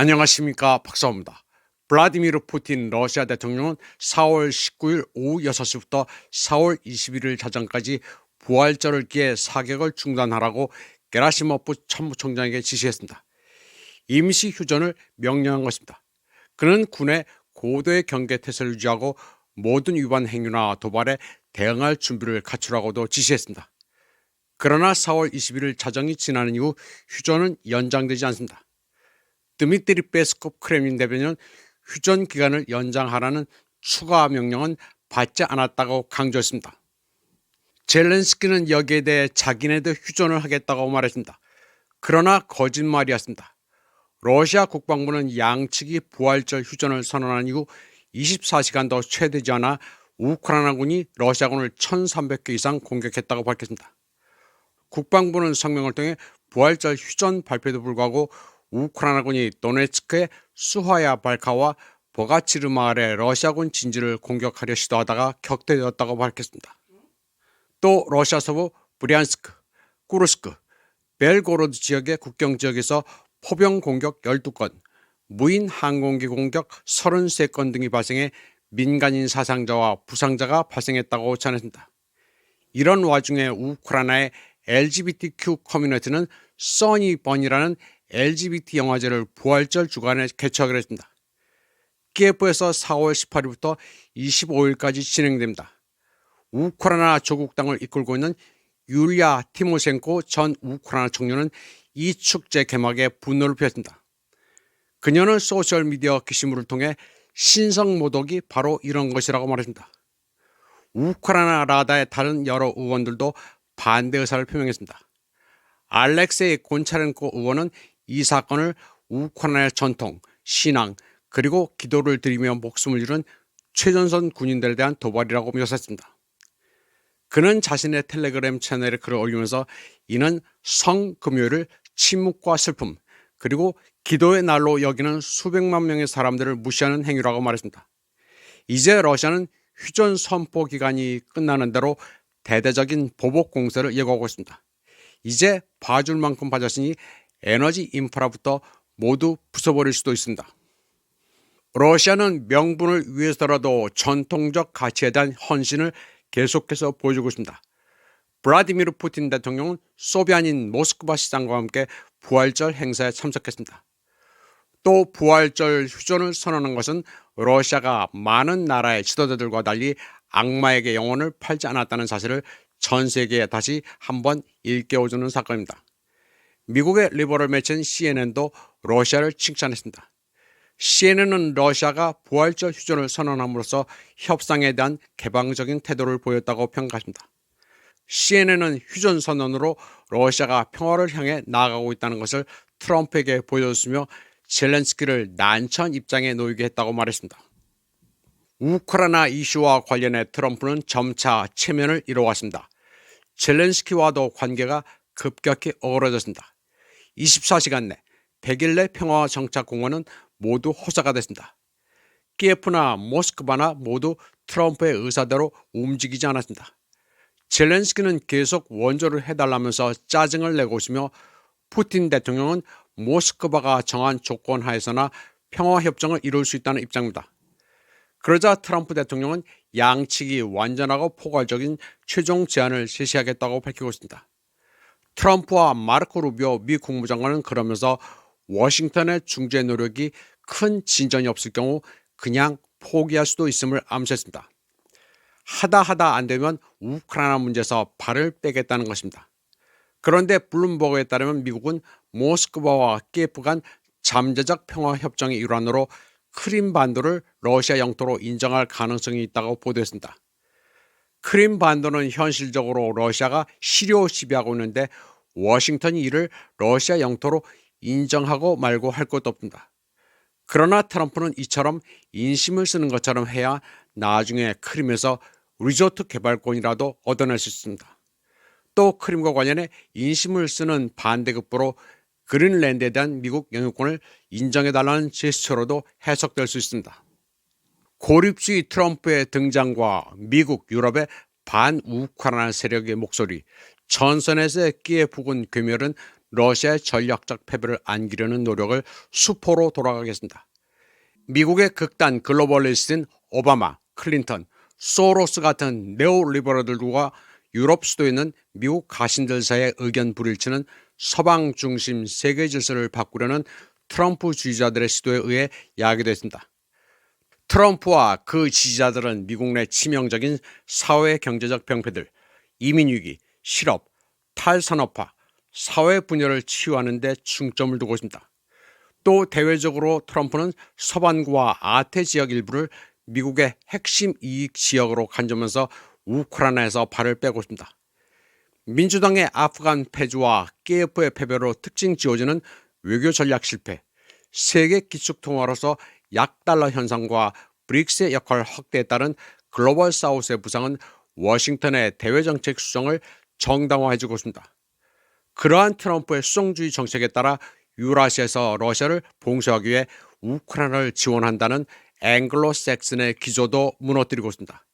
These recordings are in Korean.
안녕하십니까, 박사호입니다. 블라디미르 푸틴 러시아 대통령은 4월 19일 오후 6시부터 4월 21일 자정까지 부활절을 기해 사격을 중단하라고 게라시모프 참모총장에게 지시했습니다. 임시 휴전을 명령한 것입니다. 그는 군의 고도의 경계태세를 유지하고 모든 위반 행위나 도발에 대응할 준비를 갖추라고도 지시했습니다. 그러나 4월 21일 자정이 지나는 이후 휴전은 연장되지 않습니다. 드미트리 페스코프 크렘린 대변인은 휴전 기간을 연장하라는 추가 명령은 받지 않았다고 강조했습니다. 젤렌스키는 여기에 대해 자기네도 휴전을 하겠다고 말했습니다. 그러나 거짓말이었습니다. 러시아 국방부는 양측이 부활절 휴전을 선언한 이후 24시간도 채 되지 않아 우크라이나군이 러시아군을 1,300개 이상 공격했다고 밝혔습니다. 국방부는 성명을 통해 부활절 휴전 발표에도 불구하고 우크라이나군이 도네츠크의 수하야 발카와 보가치르 마을의 러시아군 진지를 공격하려 시도하다가 격퇴되었다고 밝혔습니다. 또 러시아 서부 브리안스크, 쿠르스크, 벨고로드 지역의 국경 지역에서 포병 공격 12건, 무인 항공기 공격 33건 등이 발생해 민간인 사상자와 부상자가 발생했다고 전했습니다. 이런 와중에 우크라이나의 LGBTQ 커뮤니티는 써니번이라는 LGBT 영화제를 부활절 주간에 개최하기로 했습니다. 키예프에서 4월 18일부터 25일까지 진행됩니다. 우크라이나 조국당을 이끌고 있는 율리아 티모셴코 전 우크라이나 총리는 이 축제 개막에 분노를 표했습니다. 그녀는 소셜미디어 게시물을 통해 신성 모독이 바로 이런 것이라고 말했습니다. 우크라이나 라다의 다른 여러 의원들도 반대 의사를 표명했습니다. 알렉세이 곤차렌코 의원은 이 사건을 우크라이나의 전통, 신앙, 그리고 기도를 드리며 목숨을 잃은 최전선 군인들에 대한 도발이라고 묘사했습니다. 그는 자신의 텔레그램 채널에 글을 올리면서 이는 성금요일을 침묵과 슬픔, 그리고 기도의 날로 여기는 수백만 명의 사람들을 무시하는 행위라고 말했습니다. 이제 러시아는 휴전 선포 기간이 끝나는 대로 대대적인 보복 공세를 예고하고 있습니다. 이제 봐줄 만큼 봐줬으니 에너지 인프라부터 모두 부숴버릴 수도 있습니다. 러시아는 명분을 위해서라도 전통적 가치에 대한 헌신을 계속해서 보여주고 있습니다. 블라디미르 푸틴 대통령은 소비안인 모스크바 시장과 함께 부활절 행사에 참석했습니다. 또 부활절 휴전을 선언한 것은 러시아가 많은 나라의 지도자들과 달리 악마에게 영혼을 팔지 않았다는 사실을 전 세계에 다시 한번 일깨워주는 사건입니다. 미국의 리버럴 매체인 CNN도 러시아를 칭찬했습니다. CNN은 러시아가 부활절 휴전을 선언함으로써 협상에 대한 개방적인 태도를 보였다고 평가했습니다. CNN은 휴전 선언으로 러시아가 평화를 향해 나아가고 있다는 것을 트럼프에게 보여줬으며 젤렌스키를 난처한 입장에 놓이게 했다고 말했습니다. 우크라이나 이슈와 관련해 트럼프는 점차 체면을 잃어왔습니다. 젤렌스키와도 관계가 급격히 어그러졌습니다. 24시간 내 100일 내 평화 정착 공원은 모두 호사가 됐습니다. 키예프나 모스크바나 모두 트럼프의 의사대로 움직이지 않았습니다. 젤렌스키는 계속 원조를 해달라면서 짜증을 내고 있으며 푸틴 대통령은 모스크바가 정한 조건 하에서나 평화협정을 이룰 수 있다는 입장입니다. 그러자 트럼프 대통령은 양측이 완전하고 포괄적인 최종 제안을 제시하겠다고 밝히고 있습니다. 트럼프와 마르코 루비오 미 국무장관은 그러면서 워싱턴의 중재 노력이 큰 진전이 없을 경우 그냥 포기할 수도 있음을 암시했습니다. 하다 안 되면 우크라이나 문제에서 발을 빼겠다는 것입니다. 그런데 블룸버그에 따르면 미국은 모스크바와 키예프 간 잠재적 평화협정의 일환으로 크림반도를 러시아 영토로 인정할 가능성이 있다고 보도했습니다. 크림반도는 현실적으로 러시아가 시료 지배하고 있는데 워싱턴이 이를 러시아 영토로 인정하고 말고 할 것도 없습니다. 그러나 트럼프는 이처럼 인심을 쓰는 것처럼 해야 나중에 크림에서 리조트 개발권이라도 얻어낼 수 있습니다. 또 크림과 관련해 인심을 쓰는 반대급부로 그린랜드에 대한 미국 영유권을 인정해달라는 제스처로도 해석될 수 있습니다. 고립주의 트럼프의 등장과 미국, 유럽의 반우크라이나 세력의 목소리, 전선에서의 키예프군 괴멸은 러시아의 전략적 패배를 안기려는 노력을 수포로 돌아가겠습니다. 미국의 극단 글로벌리스트인 오바마, 클린턴, 소로스 같은 네오리버럴들과 유럽 수도에 있는 미국 가신들 사이의 의견 불일치는 서방 중심 세계 질서를 바꾸려는 트럼프 지지자들의 시도에 의해 야기됐습니다. 트럼프와 그 지지자들은 미국 내 치명적인 사회 경제적 병폐들, 이민위기, 실업, 탈산업화, 사회 분열을 치유하는 데 중점을 두고 있습니다. 또 대외적으로 트럼프는 서반구와 아태 지역 일부를 미국의 핵심 이익 지역으로 간주하면서 우크라이나에서 발을 빼고 있습니다. 민주당의 아프간 패주와 키예프의 패배로 특징 지어지는 외교 전략 실패, 세계 기축통화로서 약달러 현상과 브릭스의 역할 확대에 따른 글로벌 사우스의 부상은 워싱턴의 대외정책 수정을 정당화해주고 있습니다. 그러한 트럼프의 수정주의 정책에 따라 유라시아에서 러시아를 봉쇄하기 위해 우크라이나를 지원한다는 앵글로색슨의 기조도 무너뜨리고 있습니다.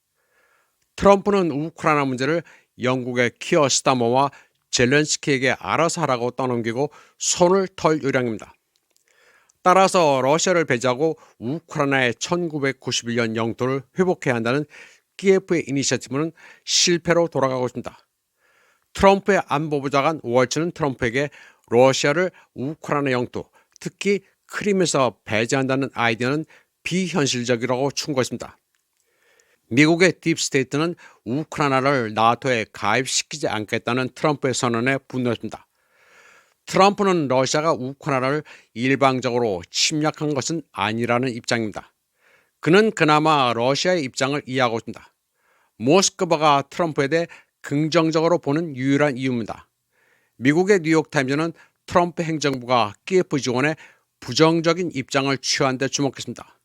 트럼프는 우크라이나 문제를 영국의 키어 스타머와 젤렌스키에게 알아서 하라고 떠넘기고 손을 털 요량입니다. 따라서 러시아를 배제하고 우크라이나의 1991년 영토를 회복해야 한다는 키예프의 이니셔티브는 실패로 돌아가고 있습니다. 트럼프의 안보보좌관 월츠는 트럼프에게 러시아를 우크라이나 영토, 특히 크림에서 배제한다는 아이디어는 비현실적이라고 충고했습니다. 미국의 딥스테이트는 우크라이나를 나토에 가입시키지 않겠다는 트럼프의 선언에 분노했습니다. 트럼프는 러시아가 우크라이나를 일방적으로 침략한 것은 아니라는 입장입니다. 그는 그나마 러시아의 입장을 이해하고 있습니다. 모스크바가 트럼프에 대해 긍정적으로 보는 유일한 이유입니다. 미국의 뉴욕타임즈는 트럼프 행정부가 키예프 지원에 부정적인 입장을 취한 데 주목했습니다.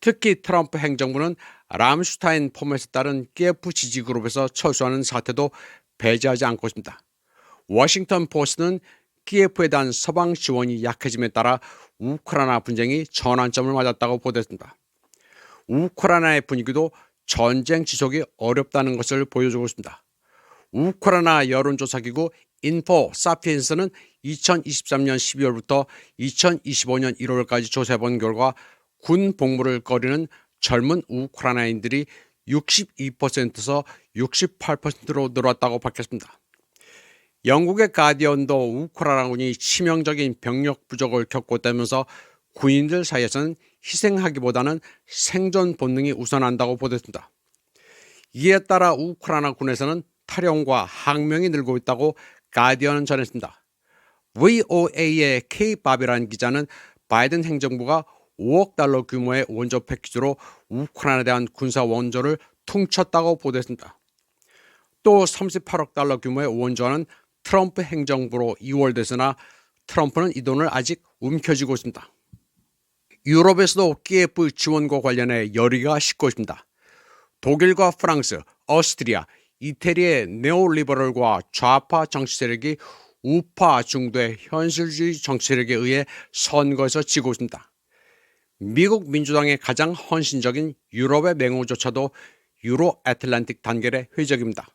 특히 트럼프 행정부는 람슈타인 포맷에 따른 키예프 지지그룹에서 철수하는 사태도 배제하지 않고 있습니다. 워싱턴 포스트는 키예프에 대한 서방 지원이 약해짐에 따라 우크라이나 분쟁이 전환점을 맞았다고 보도했습니다. 우크라이나의 분위기도 전쟁 지속이 어렵다는 것을 보여주고 있습니다. 우크라이나 여론조사기구 인포 사피엔스는 2023년 12월부터 2025년 1월까지 조사해본 결과 군 복무를 꺼리는 젊은 우크라이나인들이 62%에서 68%로 늘었다고 밝혔습니다. 영국의 가디언도 우크라이나군이 치명적인 병력 부족을 겪고 있다면서 군인들 사이에서는 희생하기보다는 생존 본능이 우선한다고 보도했습니다. 이에 따라 우크라이나 군에서는 탈영과 항명이 늘고 있다고 가디언은 전했습니다. VOA의 K밥이라는 기자는 바이든 행정부가 5억 달러 규모의 원조 패키지로 우크라이나에 대한 군사 원조를 퉁쳤다고 보도했습니다. 또 38억 달러 규모의 원조는 트럼프 행정부로 이월됐으나 트럼프는 이 돈을 아직 움켜쥐고 있습니다. 유럽에서도 키예프 지원과 관련해 열의가 식고 있습니다. 독일과 프랑스, 오스트리아, 이태리의 네오리버럴과 좌파 정치 세력이 우파 중도의 현실주의 정치 세력에 의해 선거에서 지고 있습니다. 미국 민주당의 가장 헌신적인 유럽의 맹호조차도 유로 애틀란틱 단결의 회적입니다.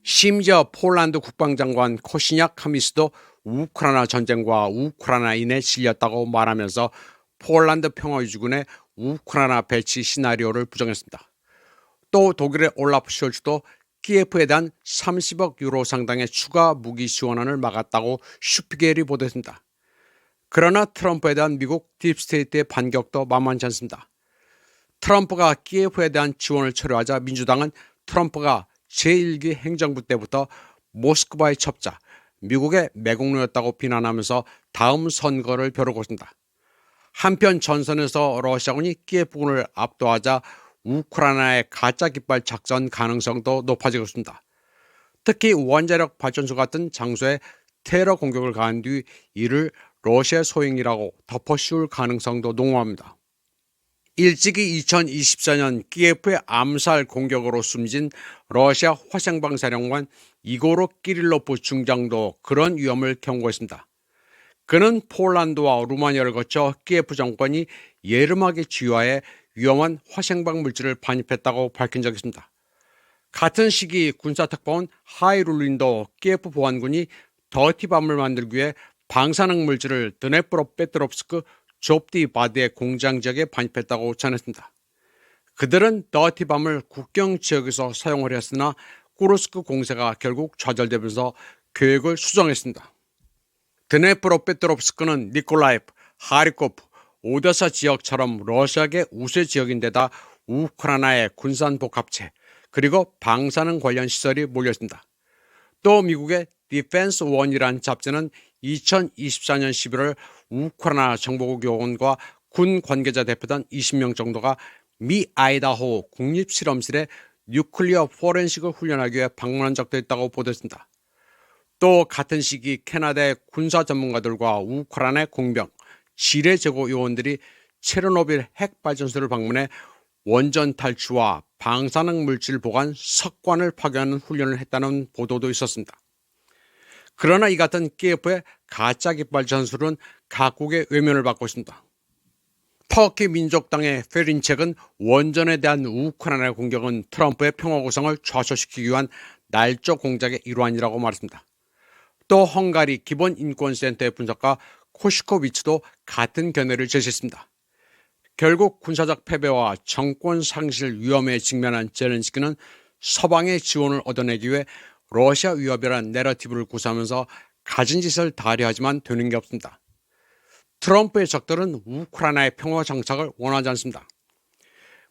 심지어 폴란드 국방장관 코시냐 카미스도 우크라이나 전쟁과 우크라이나인에 질렸다고 말하면서 폴란드 평화유지군의 우크라이나 배치 시나리오를 부정했습니다. 또 독일의 올라프 숄츠도 키예프에 대한 30억 유로 상당의 추가 무기 지원안을 막았다고 슈피겔이 보도했습니다. 그러나 트럼프에 대한 미국 딥스테이트의 반격도 만만치 않습니다. 트럼프가 키예프에 대한 지원을 철회하자 민주당은 트럼프가 제1기 행정부 때부터 모스크바의 첩자, 미국의 매국노였다고 비난하면서 다음 선거를 벼르고 있습니다. 한편 전선에서 러시아군이 키예프군을 압도하자 우크라이나의 가짜 깃발 작전 가능성도 높아지고 있습니다. 특히 원자력 발전소 같은 장소에 테러 공격을 가한 뒤 이를 러시아 소행이라고 덮어씌울 가능성도 농후합니다. 일찍이 2024년 키예프의 암살 공격으로 숨진 러시아 화생방 사령관 이고르 키릴로프 중장도 그런 위험을 경고했습니다. 그는 폴란드와 루마니아를 거쳐 키예프 정권이 예름하게 지휘하에 위험한 화생방 물질을 반입했다고 밝힌 적이 있습니다. 같은 시기 군사특파원 하이룰린도 키예프 보안군이 더티밤을 만들기 위해 방사능 물질을 드네프로페트롭스크 좁디바드의 공장 지역에 반입했다고 전했습니다. 그들은 더티밤을 국경 지역에서 사용을 했으나 쿠르스크 공세가 결국 좌절되면서 계획을 수정했습니다. 드네프로페트롭스크는 니콜라이프, 하리코프, 오데사 지역처럼 러시아계 우세 지역인데다 우크라이나의 군산복합체 그리고 방사능 관련 시설이 몰려있습니다. 또 미국의 디펜스 원이라는 잡지는 2024년 11월 우크라이나 정보국 요원과 군 관계자 대표단 20명 정도가 미 아이다호 국립실험실에 뉴클리어 포렌식을 훈련하기 위해 방문한 적도 있다고 보도했습니다. 또 같은 시기 캐나다의 군사 전문가들과 우크라이나의 공병, 지뢰 제거 요원들이 체르노빌 핵발전소를 방문해 원전 탈취와 방사능 물질 보관 석관을 파괴하는 훈련을 했다는 보도도 있었습니다. 그러나 이 같은 키예프의 가짜 깃발 전술은 각국의 외면을 받고 있습니다. 터키 민족당의 페린책은 원전에 대한 우크라이나 공격은 트럼프의 평화 구상을 좌초시키기 위한 날조 공작의 일환이라고 말했습니다. 또 헝가리 기본인권센터의 분석가 코시코비치도 같은 견해를 제시했습니다. 결국 군사적 패배와 정권 상실 위험에 직면한 젤렌스키는 서방의 지원을 얻어내기 위해 러시아 위협이라는 내러티브를 구사하면서 가진 짓을 다하려 하지만 되는 게 없습니다. 트럼프의 적들은 우크라이나의 평화 정착을 원하지 않습니다.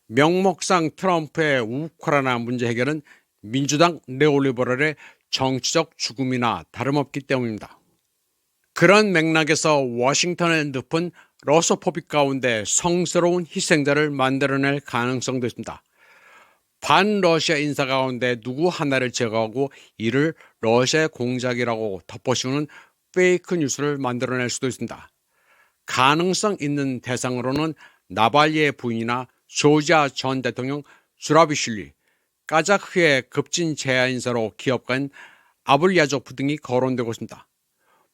명목상 트럼프의 우크라이나 문제 해결은 민주당 네올리버럴의 정치적 죽음이나 다름없기 때문입니다. 그런 맥락에서 워싱턴의 늪은 러소포빅 가운데 성스러운 희생자를 만들어낼 가능성도 있습니다. 반러시아 인사 가운데 누구 하나를 제거하고 이를 러시아의 공작이라고 덮어씌우는 페이크 뉴스를 만들어낼 수도 있습니다. 가능성 있는 대상으로는 나발리의 부인이나 조지아 전 대통령 주라비슐리, 까자흐의 급진 재야 인사로 기업가인 아블야조프 등이 거론되고 있습니다.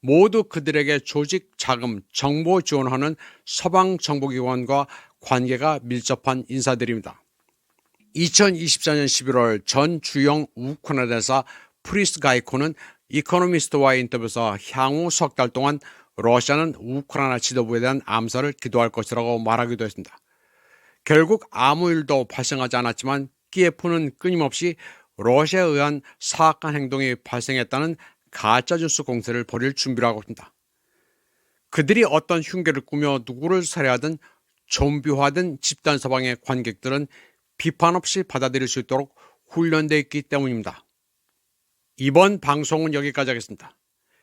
모두 그들에게 조직 자금, 정보 지원하는 서방 정보기관과 관계가 밀접한 인사들입니다. 2024년 11월 전 주영 우크라이나 대사 프리스 가이코는 이코노미스트와의 인터뷰에서 향후 석 달 동안 러시아는 우크라이나 지도부에 대한 암살을 기도할 것이라고 말하기도 했습니다. 결국 아무 일도 발생하지 않았지만 키예프는 끊임없이 러시아에 의한 사악한 행동이 발생했다는 가짜뉴스 공세를 벌일 준비를 하고 있습니다. 그들이 어떤 흉계를 꾸며 누구를 살해하든 좀비화된 집단 서방의 관객들은 비판 없이 받아들일 수 있도록 훈련되어 있기 때문입니다. 이번 방송은 여기까지 하겠습니다.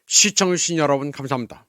시청해주신 여러분 감사합니다.